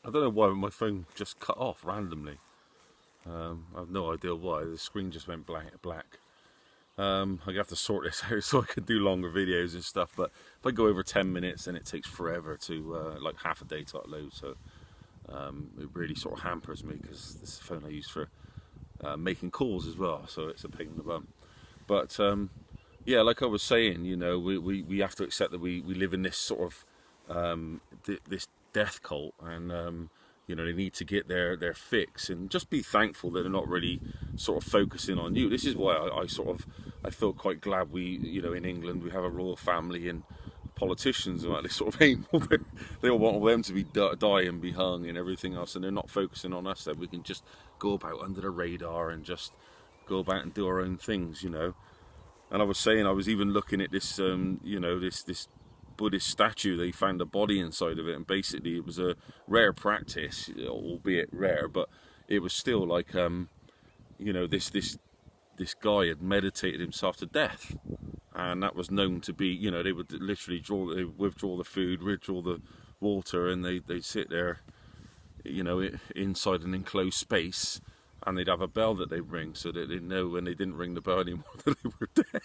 I don't know why my phone just cut off randomly. I have no idea why. The screen just went black. I have to sort this out so I can do longer videos and stuff. But if I go over 10 minutes, then it takes forever to like half a day to upload. So it really sort of hampers me because this is the phone I use for making calls as well. So it's a pain in the bum. But yeah, like I was saying, you know, we have to accept that we live in this sort of this death cult, and you know, they need to get their fix, and just be thankful that they're not really sort of focusing on you. This is why I feel quite glad we, you know, in England we have a royal family, and politicians are like, they sort of aim they all want them to be die and be hung and everything else, and they're not focusing on us. That we can just go about under the radar and just go about and do our own things, you know. And I was saying, I was even looking at this, you know, this Buddhist statue. They found a body inside of it, and basically it was a rare practice, albeit rare, but it was still like, you know, this guy had meditated himself to death, and that was known to be, you know, they would literally withdraw the food, withdraw the water, and they'd sit there, you know, inside an enclosed space. And they'd have a bell that they'd ring so that they'd know when they didn't ring the bell anymore that they were dead.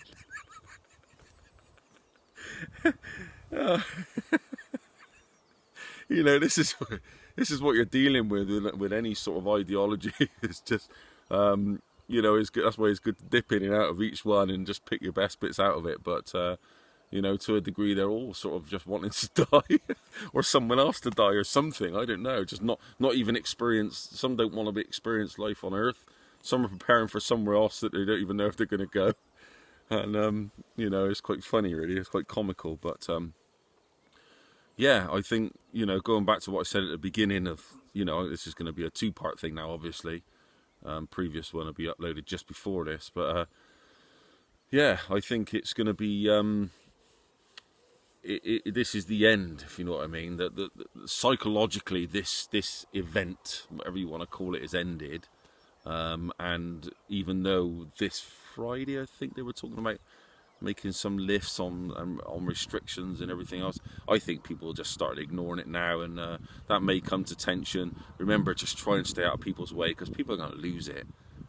You know, this is what you're dealing with any sort of ideology. It's just, you know, it's good. That's why it's good to dip in and out of each one and just pick your best bits out of it. But you know, to a degree, they're all sort of just wanting to die, or someone else to die, or something. I don't know. Just not even experience. Some don't want to experience life on Earth. Some are preparing for somewhere else that they don't even know if they're going to go. And you know, it's quite funny, really. It's quite comical. But yeah, I think, you know, going back to what I said at the beginning of, you know, this is going to be a two-part thing now. Obviously, previous one will be uploaded just before this, but yeah, I think it's going to be. This is the end, if you know what I mean. That psychologically, this event, whatever you want to call it, is ended. And even though this Friday, I think they were talking about making some lifts on restrictions and everything else, I think people just started ignoring it now, and that may come to tension. Remember, just try and stay out of people's way, because people are going to lose it.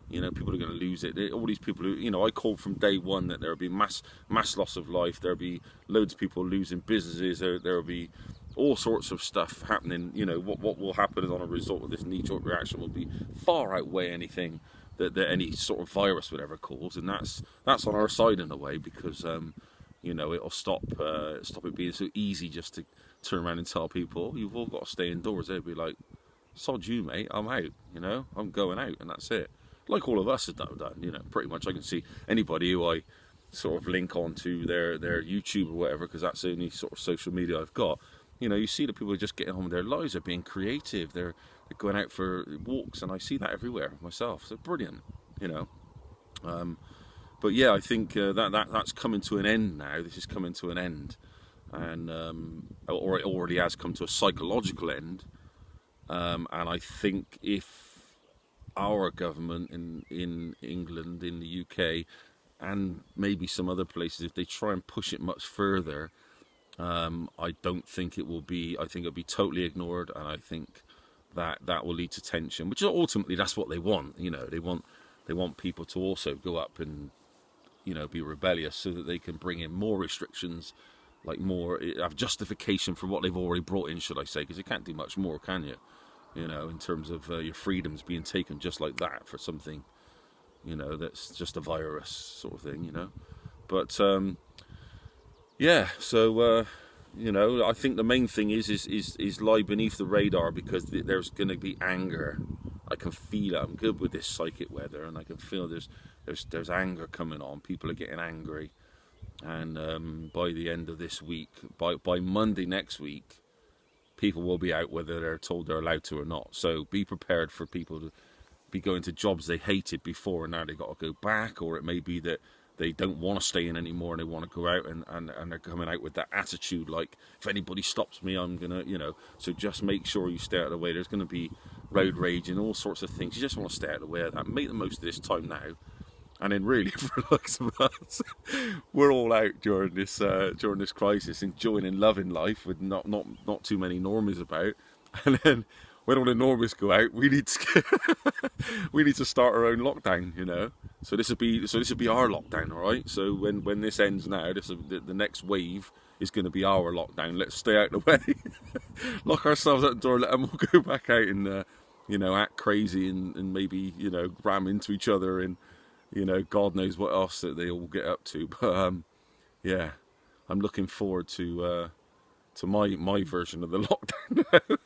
You know, people are going to lose it. All these people who, you know, I called from day one that there will be mass loss of life. There will be loads of people losing businesses. There will be all sorts of stuff happening. You know, what will happen as on a result of this knee-jerk reaction will be far outweigh anything that any sort of virus would ever cause. And that's on our side in a way, because you know, it'll stop it being so easy just to turn around and tell people you've all got to stay indoors. They'd be like, sod you, mate, I'm out. You know, I'm going out, and that's it. Like all of us have done, you know, pretty much. I can see anybody who I sort of link onto their YouTube or whatever, because that's the only sort of social media I've got. You know, you see that people are just getting on with their lives. They're being creative. They're going out for walks, and I see that everywhere myself. So brilliant, you know. But yeah, I think that's coming to an end now. This is coming to an end, and or it already has come to a psychological end. And I think if our government in England, in the UK, and maybe some other places, if they try and push it much further, I don't think it will be. I think it'll be totally ignored, and I think that will lead to tension, which ultimately that's what they want. You know, they want people to also go up and, you know, be rebellious, so that they can bring in more restrictions, like more have justification for what they've already brought in, should I say? Because you can't do much more, can you? You know, in terms of your freedoms being taken just like that for something, you know, that's just a virus sort of thing, you know. But yeah, so you know, I think the main thing is lie beneath the radar, because there's going to be anger. I can feel it. I'm good with this psychic weather, and I can feel there's anger coming on. People are getting angry, and by the end of this week, by Monday next week, people will be out whether they're told they're allowed to or not. So be prepared for people to be going to jobs they hated before, and now they've got to go back. Or it may be that they don't want to stay in anymore and they want to go out, and they're coming out with that attitude like, if anybody stops me, I'm going to, you know. So just make sure you stay out of the way. There's going to be road rage and all sorts of things. You just want to stay out of the way of that. Make the most of this time now. And then really, for likes of us, we're all out during this crisis, enjoying and loving life with not too many normies about. And then when all the normies go out, we need to we need to start our own lockdown, you know. So this will be our lockdown, all right. So when this ends now, the next wave is going to be our lockdown. Let's stay out of the way, lock ourselves at the door, let them all go back out and you know, act crazy and maybe, you know, ram into each other and, you know, God knows what else that they all get up to. But yeah, I'm looking forward to my version of the lockdown.